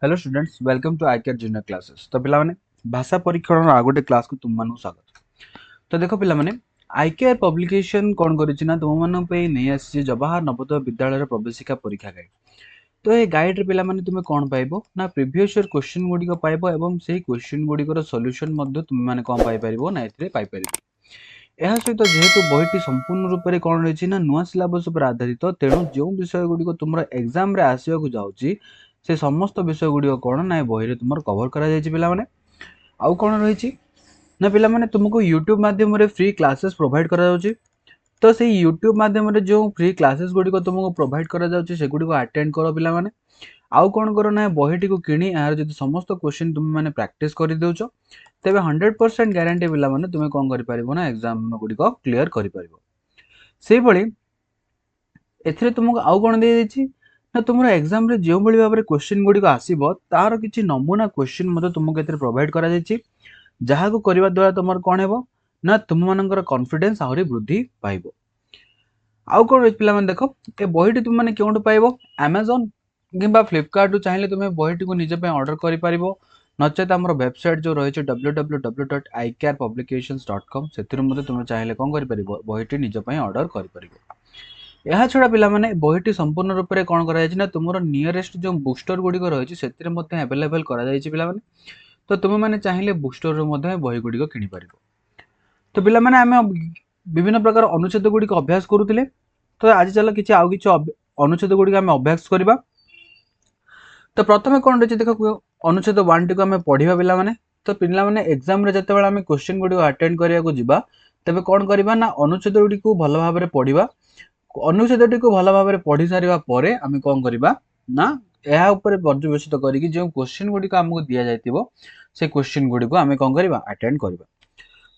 Hello students, welcome to IKR junior classes. तो पिला माने भाषा परीक्षण आ गोटे क्लास को तुम मानू स्वागत। तो देखो पिला माने आईकेआर पब्लिकेशन कोन करिछि ना तुम मानन पे नै आसी जवाहर नवोदय विद्यालय प्रवेशिका परीक्षा गाइड। तो ये गाइड रे पिला माने तुमे कोन पाइबो ना प्रीवियस ईयर क्वेश्चन गुडी को पाइबो एवं सेही क्वेश्चन गुडी को सॉल्यूशन मध्ये तुम माने कोन पाइ परिबो ना एथिरे पाइ परिबो। ଏହା ସହିତ ଯେହେତୁ ବହିଟି ସମ୍ପୂର୍ଣ୍ଣ ରୂପରେ କ'ଣ ରହିଛି ନା ନୂଆ ସିଲାବସ୍ ଉପରେ ଆଧାରିତ, ତେଣୁ ଯେଉଁ ବିଷୟ ଗୁଡ଼ିକ ତୁମର ଏକ୍ଜାମରେ ଆସିବାକୁ ଯାଉଛି ସେ ସମସ୍ତ ବିଷୟ ଗୁଡ଼ିକ କ'ଣ ନା ଏ ବହିରେ ତୁମର କଭର କରାଯାଇଛି ପିଲାମାନେ। ଆଉ କ'ଣ ରହିଛି ନା ପିଲାମାନେ ତୁମକୁ ୟୁଟ୍ୟୁବ ମାଧ୍ୟମରେ ଫ୍ରି କ୍ଲାसेस ପ୍ରୋଭାଇଡ଼ କରାଯାଉଛି। ତ ସେଇ ୟୁଟ୍ୟୁବ ମାଧ୍ୟମରେ ଯେଉଁ ଫ୍ରି କ୍ଲାसेस ଗୁଡ଼ିକ ତୁମକୁ ପ୍ରୋଭାଇଡ଼ କରାଯାଉଛି ସେଗୁଡ଼ିକୁ ଆଟେଣ୍ଡ କର ପିଲାମାନେ। आउ कौन कर ना बहीटी को किणी यार जो समस्त क्वेश्चन तुम मैंने प्रैक्टिस कर दौच तेज 100% ग्यारंटी पिला माने तुम कौन कर ना एग्जाम गुड़िक क्लीयर कर तुमको आउ कौन दे ना तुम एग्जाम रे जो भाई भाव में क्वेश्चन गुड़िक आसो तार किसी नमूना क्वेश्चन मतलब तुमको प्रोवाइड कर जहाँ को करने द्वारा तुम कौन है ना तुम मान कॉन्फिडेंस आहरी वृद्धि पाइब। आउ कौन पे देख ए बहीटी तुम मैंने क्यों पाइब Amazon कि फ्लिपकार्ट रू चाहिए तुम्हें बहीटी को निजे ऑर्डर कर नचेत आम वेबसाइट जो रही है www.icarpublications.com से तुम चाहिए कौन कर बहीटी निजे ऑर्डर कर छड़ा पे बहीटी संपूर्ण रूप से कौन कर तुम नियरेस्ट जो बुक स्टोर गुड़िक रही है एवेलेबल कर तो तुम मैंने चाहिए बुक स्टोर बही गुड़िक किपर। तो पे आम विभिन्न प्रकार अनुच्छेद गुड़िक अभ्यास करुले। तो आज चल कि अनुच्छेद गुड़िक आम अभ्यास करवा। तो प्रथम कौन रही देख अनुच्छेद 1 टी आम पढ़ा पे। तो पे एग्जाम जो आम क्वेश्चन गुड़िक अटेंड करने तेज कौन करवा ना अनुच्छेद गुड़ी को भल भाव में पढ़ा। अनुच्छेद टी को भल भाव में पढ़ी सारा पर आम कौन करवा ना यह पर्यवेसित कर जो क्वेश्चन गुड़िक आमको दि जाइए से क्वेश्चन गुड़ी को आम कौन करवा अटेंड करवा।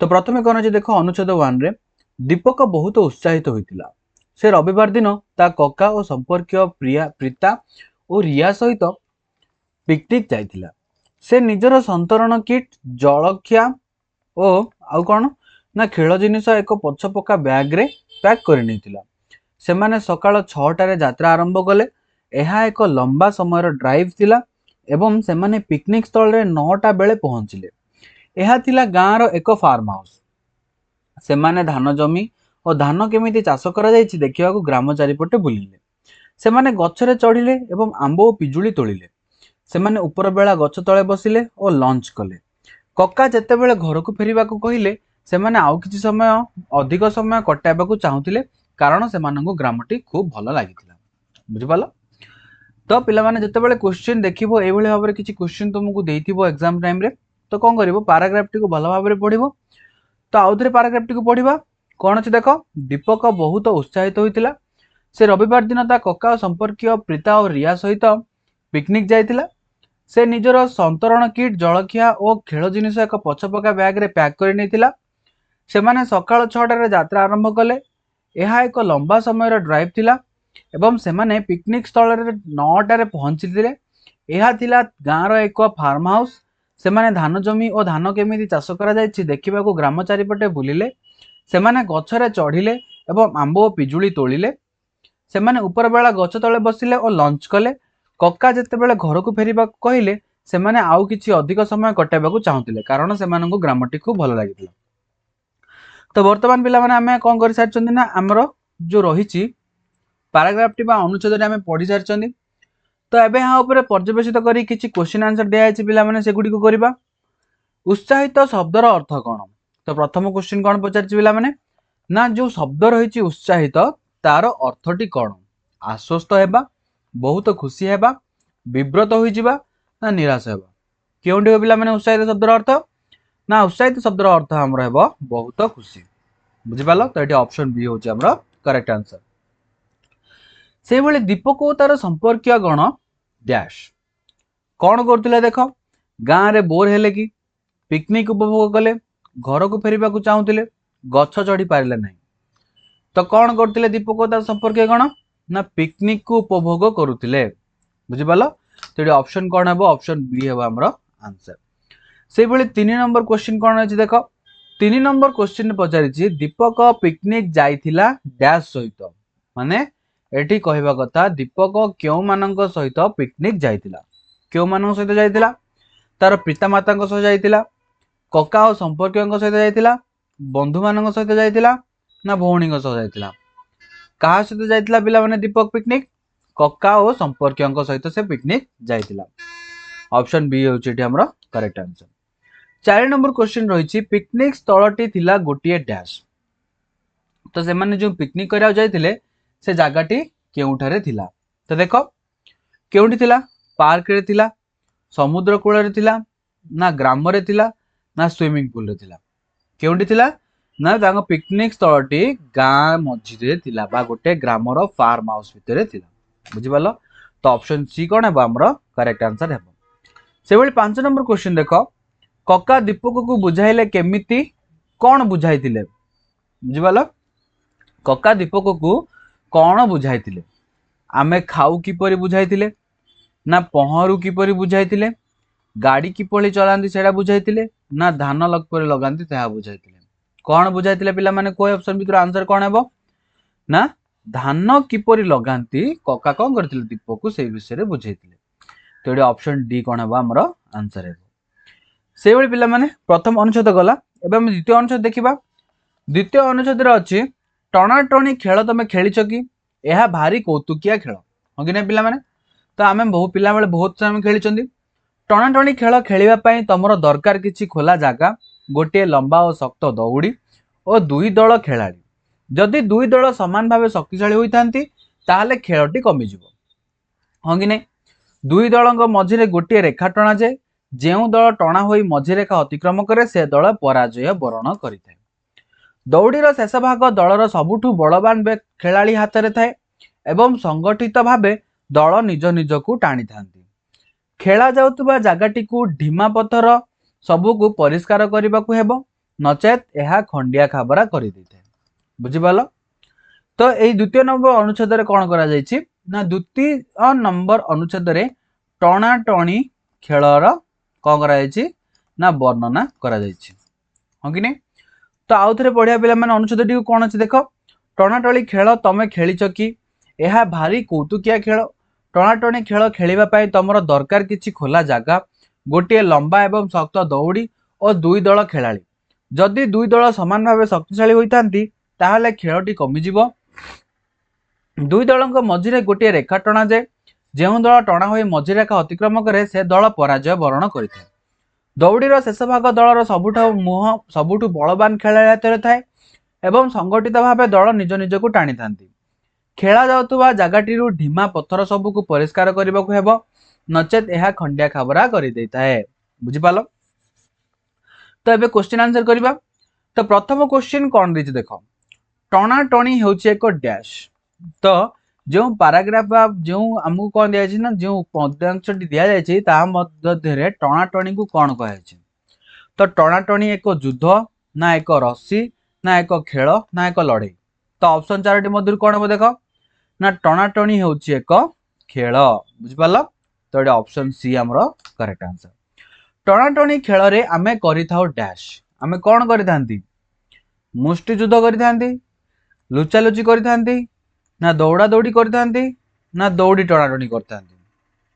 तो प्रथम कौन अच्छे देख अनुच्छेद 1 रे दीपक बहुत उत्साहित होता से रविवार दिन ता कका और संपर्क प्रीता और रिया सहित पिकनिक जाइथिला। से निजर संतरण किट जलखिया और आउ कौन ना खेल जिनिस एक पछपका बैग रे पैक कर से माने सकाळ 6टार यात्रा आरंभ कले। यह एक लंबा समय ड्राइव थिला एवं से माने पिकनिक स्थल रे 9टा बेले पहुंचले। यह थिला गाँव रो एक फार्म हाउस। से माने धान जमी और धान केमिति चाष करा जायछि देखिबा को ग्राम चारिपटे बुलिले। से माने गछरे चढ़िले एवं आंब और पिजुली तोड़िले। से माने ऊपर बेला गछ तले बसिले और लंच कले। कक्का जेतेबेले घर को फेरिबा को कहिले से माने आउ किछि समय अधिक समय कटाइबा को चाहुतिले कारण से माननको ग्रामटी खूब भल लागितिला। बुझि पालो। तो पिला माने जेतेबेले क्वेश्चन देखिबो ए भली भाव रे किछि क्वेश्चन तुमको देइथिबो एग्जाम टाइम रे तो कौन करिवो पैराग्राफ टी को भल भाव में पढ़िबो। तो आउ थे पैराग्राफ टी को पढ़िबा कौन अछि देख दीपक बहुत उत्साहित होइतिला से रविवार दिन ता कका संपर्कीय प्रीता और रिया सहित पिकनिक जाइतिला। से निजर संतरण किट जलखिया और खेल जिनिस एक पछपका बैग रे पैक कर नैतिला। से माने सकाळ 6टार यात्रा आरंभ कले। यह एक लंबा समय ड्राइव थिला एवं से माने पिकनिक स्थल रे 9टार पहुंचीले। यह थिला गाँव रो एक फार्म हाउस। से माने धान जमी और धान केमिति चाष करा जायछि देखिबा को ग्राम चारिपटे बुलिले। से माने गछरे चढ़िले एवं आंब और पिजुली तोड़िले। से माने ऊपर बेला गछ तले बसिले और लंच कले। कक्का जेतेबेले घर को फेरिबा कहिले से माने आउ किछि अधिक समय कटाइबा को चाहुतिले कारण से माननको ग्रामटी खूब भल लागितिला। तो वर्तमान पिला माने आमे कोन करि सारचंदी ना हमरो जो रहिछि पैराग्राफ टी बा अनुच्छेद रे आमे पढ़ी सारचंदी। तो एबे हा ऊपर पर्यवेसित करी किछि क्वेश्चन आंसर दिया अछि पिला माने से गुडी को करबा। उत्साहित शब्दर अर्थ कौन। तो प्रथम क्वेश्चन कौन पचारछि पिला माने ना जो शब्द रही उत्साहित तार अर्थटी कौन। आश्वस्त हेबा, बहुत खुशी हेबा, विब्रत होइजिबा ना निराश हेबा। केउंडी हो पिला माने उत्साहित शब्दर अर्थ ना उत्साहित शब्दर अर्थ हमर हेबो बहुत खुशी। बुझि पालो। तो एटी ऑप्शन बी होछि हमर करेक्ट आंसर। से भले दीपक और तार संपर्कीय गण डैश कौन करथिले देख गाँ रे बोर हेले कि पिकनिक उपभोग कले घर को फेरिबा को चाहुतिले गछ चढ़ी पारिले नहीं। तो कौन करथिले दीपक तार संपर्क कौन ना पिकनिक को उपभोग करुतिले। बुझि पालो। तो ये ऑप्शन कौन हेबो ऑप्शन बी हेबो हमरो आंसर। से भली 3 नंबर क्वेश्चन कौन अछि देखो 3 नंबर क्वेश्चन पचारिछि दीपक पिकनिक जाइथिला डैश सहित माने एठी कहबा कथा दीपक केउ मानक सहित पिकनिक जाइथिला। क्यों मान सहित जाइतिला तार पितामाता सहित जाइतिला कका और संपर्क सहित जाइतिला बंधु मान सहित जाइतिला ना भौणी सहित जाइतिला कहा सहित जाइतिला पिला माने दीपक पिकनिक कका और संपर्क सहित से पिकनिक जाइतिला ऑप्शन बी होची एठी हमरो करेक्ट आंसर 4 नंबर क्वेश्चन रही पिकनिक स्थलटी थिला गोटिए डैश तो से माने जो पिकनिक करिया जाइतिले से जगहटी केउठारे थिला तो देखो केउठी थिला पार्क रे थिला समुद्र कूल रे थिला ना ग्राम रे थिला ना स्विमिंग पूल रे थिला केउठी थिला ना तांको पिकनिक स्थलटी गाँ मझिरे थिला बा गोटे ग्रामर फार्म हाउस भितरे थिला बुझि पालो तो ऑप्शन सी कोन है हमरो करेक्ट आंसर है से बळी 5 नंबर क्वेश्चन देखो कका दीपक को बुझाइले केमिति कोन बुझाइतिले बुझि पालो कका दीपक को कौन बुझाइतिले आमे खाऊ किपरि बुझाइतिले ना पहरु किपरि बुझाइतिले गाड़ी किपरि चलांती सेडा बुझाइतिले ना धान किपरि लगांती ताहा बुझाइतिले कौन बुझाइतिले पिला माने कोई ऑप्शन भितर आंसर कौन हेबो ना धान किपरि लगांती कका कौन करतिले दीपक को सेई विषय रे बुझाइतिले तो एडी ऑप्शन डी कौन हेबो हमरो आंसर हेबो सेई बळी पिला माने प्रथम अनुच्छेद गला एबे हम द्वितीय अनुच्छेद देखिबा द्वितीय अनुच्छेद रे अछि टणाटणी खेल तुम खेलीच कि यह भारी कौतुकिया खेल हाँ कि नहीं पिला तो आम बहु पिला बेले बहुत समय खेली टणाटणी खेल खेलवाई तुम दरकार किसी खोला जगह गोटे लंबा और शक्त दौड़ी और दुई दल खेला जदि दुई दल सामान भाव शक्तिशाली होता खेलटी कमिज हाँ कि नहीं दुई दल मझे गोटे रेखा टणा जाए जो दल टणा हो मझिरेखा अतिक्रम करे से दल पराजय वरण करें दौड़ीर शेष भाग दलर सबुठु बलवान खेलाड़ी हाथ में थाए एवं संगठित भावे दल निज निज को टाणी था खेला जाउतबा जगहटी को ढीमा पत्थर सबुकु परिष्कार करने को हेबो नचेत यह खंडिया खाबरा कर बुझिपाल तो यही द्वितीय नंबर अनुच्छेद कौन करा जायछि ना द्वितीय नंबर अनुच्छेद टणाटणी खेलर कौन करा जायछि ना वर्णना करा जायछि हाँ कि नहीं तो आउ थे पढ़िया पिला माने अनुच्छेद टी कौन अच्छे देख टणाटणी खेल तुम खेलीच कि यह भारी कौतुकिया खेल टणाटणी खेल खेलवाई तुम दरकार किसी खोला जगह गोटे लंबा एवं शक्त दौड़ी और दुई दल खेलाड़ी जदि दुई दल सामान भाव शक्तिशाली होता खेलटी कमिज दुई दल मझिरे गोटे रेखा टणा जाए जो दल टणा हो मझिरेखा अतिक्रम करे से दल पराजय वरण करें दौड़ीर शेष भाग दलर सबुठु बलवान खेलाड़ी हाथ में थाए एवं संगठित भाव दल निज निज को टाणी था खेला जाउतबा जगहटी ढीमा पत्थर सबुकु परिष्कार करने को हेबो नचेत यह खंडिया खाबरा कर बुझिपाल तो एबे क्वेश्चन आंसर करबा तो प्रथम क्वेश्चन कौन दी देख टणाटणी होची एक डैश तो जो पाराग्राफ जो आमको कौन दिया ना जो पद्यांश दिया जाए टणाटणी को कौन कहे तो टणाटणी एक युद्ध ना एक रस्सी ना एक खेल ना एक लड़ाई तो ऑप्शन 4 मध्य कौन हम देख ना टणाटणी होची एक खेल बुझिपाल तो ये ऑप्शन सी हमरो करेक्ट आंसर टणाटणी खेल रे आमे करिथाउ डैश आमे कौन करिथांती मुष्टि युद्ध करिथांती लुचालुची करिथांती ना दौड़ा दौड़ी करिथांती ना दौड़ी टणाटणी करथांती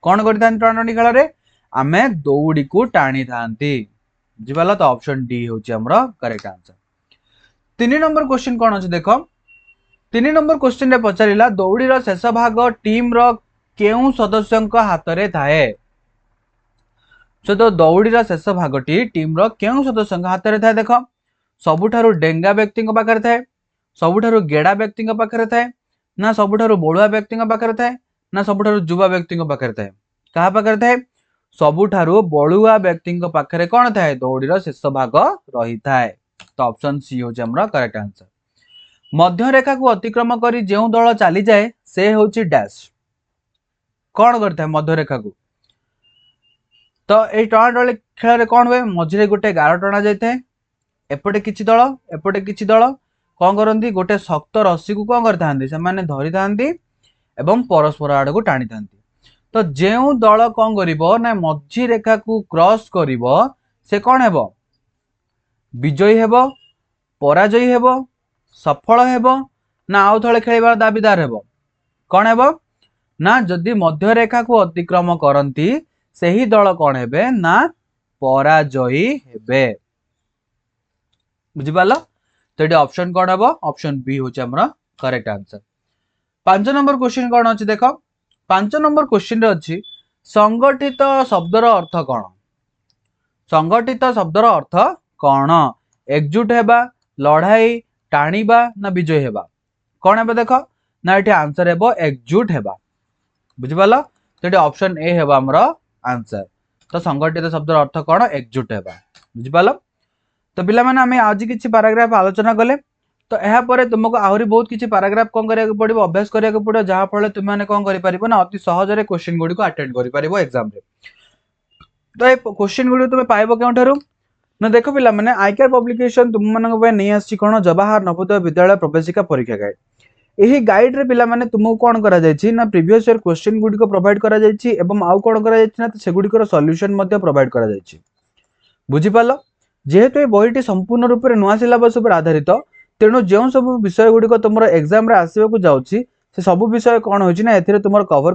कौन करिथांती टणाटणी खेल रे आमे दौड़ी को टाणी थांती बुझिपाल तो ऑप्शन डी होची हमरो करेक्ट आंसर 3 नंबर क्वेश्चन कौन अछि देखो 3 नंबर क्वेश्चन रे पचारिला दौड़ीर शेष भाग टीम रो केउ सदस्यंक हाथ रे थाए तो दौड़ीर शेष भागटी टीम रो केउ सदस्यंक हाथ रे थाए देखो सबुठारु डेंगा व्यक्ति पाखरे थाए सबुठारु गेड़ा व्यक्ति पाखरे थाए ना सबुठारु बड़ुआ व्यक्ति पाखरे थाए ना सबुठारु युवा व्यक्ति पाखरे थाए कहा पाखरे थाए सबुठारु बड़ुआ व्यक्ति पाखरे कौन थाए दौड़ीर शेष भाग रही थाए तो ऑप्शन सी होची हमरो करेक्ट आंसर मध्य रेखा को अतिक्रम करी जो दल चली जाए से होची डैश कौन करता है मध्य रेखा को तो ये टणाटणी खेल कौन हुए मझे गोटे गार टणा जाए एपटे किछि दल एपटे किछि दल कौन करती गोटे शक्त रस्सी को कौन करते से माने धरी थांती एवं परस्पर आड़ को टाणी थांती तो जो दल कौन करिवो ना मझी रेखा को क्रॉस करिवो से कौन हेबो विजयी हेबो पराजयी हेबो सफल हेबो ना आउ थळे खेलिबार दाबीदार हेबो कौन हेबो ना जदि मध्य रेखा को अतिक्रम करती ସେହି ଦଳ କଣ ହେବେ ନା ପରାଜୟୀ ହେବେ। बुझिपाल तो ये ऑप्शन कौन हम ऑप्शन बी हूँ आमर करेक्ट आंसर। 5 नंबर क्वेश्चन कौन अच्छी देख 5 नंबर क्वेश्चन अच्छी संगठित शब्दर अर्थ कौन संगठित शब्दर अर्थ कौन एकजुट हेबा लड़ाई टाणीबा ना विजय हेबा कौन हे देख ना ये आंसर हे एकजुट हेबा बुझिपाल तो ये ऑप्शन ए हेबा आमर आंसर। तो संगठित शब्दर अर्थ कौन एकजुट हेबा बुझिपाल। तो पिला माने आमे आज किछि पैराग्राफ आलोचना कले तो यह पर तुमको आहरी बहुत किछि पैराग्राफ कौन करिया पड़िबो अभ्यास करिया पड़िबो जहा फल तुम माने कौन करि परिबो ना अति सहज रे क्वेश्चन गुडी को अटेंड करि परिबो एग्जाम रे। तो ए क्वेश्चन गुडी तुम पाइबो केउठारु ना देखो पिला माने आईकेआर पब्लिकेशन तुम मानक पे नै आछि कोन जवाहर नवोदय विद्यालय प्रवेशिका परीक्षा गाइड एही गाइड रे पिला माने तुमको कोन करा जायछि ना प्रीवियस ईयर क्वेश्चन गुडी को प्रोवाइड करा जायछि एवं आउ कोन करा जायछि ना से गुडी को सॉल्यूशन मध्ये प्रोवाइड करा जायछि बुझि पालो। जेहेतु ये बहीटी संपूर्ण रूप से नुआ सिलेबस पर आधारित तेणु जो सब विषय गुड़िक तुम एग्जाम आसवाक जाऊँगी से सब विषय कौन हो तुम कवर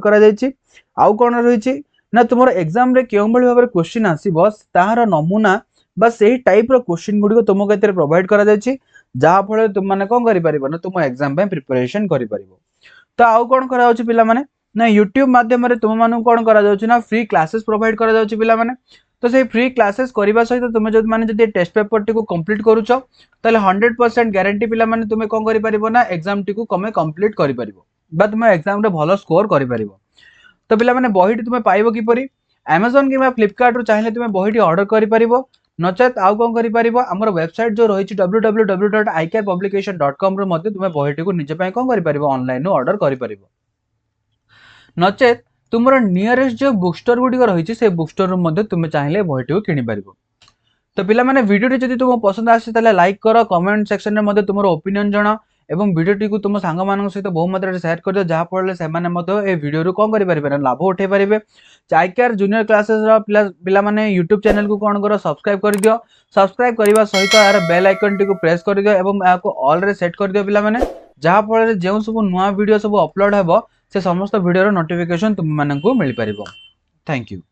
आउ कौन रही ना तुम एग्जाम क्यों भाव में क्वेश्चन आसो तार नमूना बा से टाइप क्वेश्चन गुड़िक तुमको ए प्रोवाइड कराफल तुम मैंने कौन कर तुम एग्जाम प्रिपरेशन कर। तो आउ कौन करा पिला ना यूट्यूब मध्यम तुम मान कौन करा फ्री क्लासेस प्रोवाइड करा पिला तो से फ्री क्लासेस करने सहित तुम जो मैंने टेस्ट पेपर टी कंप्लीट करुच ताले 100% ग्यारंटी पिला माने तुम कौन कर ना एग्जाम टी कमे कंप्लीट कर तुम एग्जाम रे भलो स्कोर कर। तो पिला माने बहीटी तुम पाइबो किपरि Amazon कि फ्लिपकार्ट रू चाहिए तुम बहीटी ऑर्डर कर नचेत आउ कौन कर आमर वेबसाइट जो रही www.icarepublication.com रू मध्य तुम बहीटी को निजे पाई कौन कर ऑनलाइन ऑर्डर कर नचेत तुम नियरेस्ट जो बुक स्टोर गुड़िक रही से बुक स्टोर मध्य तुम चाहिए बहीटी को किपर। तो पिला माने वीडियो जदि तुम पसंद आसे लाइक कर कमेंट सेक्शन में तुम ओपिनियन जन एवं वीडियो को तुम सांग मान सहित बहु मात्रा शेयर कर दियो जहाँ फल से वीडियो कौन करें लाभ उठे पारे। आईकेआर जूनियर क्लासेस पिला माने यूट्यूब चैनल को कौन कर सब्सक्राइब कर दियो सब्सक्राइब करने सहित यार बेल आइकन टी प्रेस कर दियो एवं या ऑल रे सेट कर दियो पिला माने जहाँ फल जो सब नुआ वीडियो सब अपलोड हे से समस्त वीडियो नोटिफिकेशन तुम मानक मिल पार। Thank you.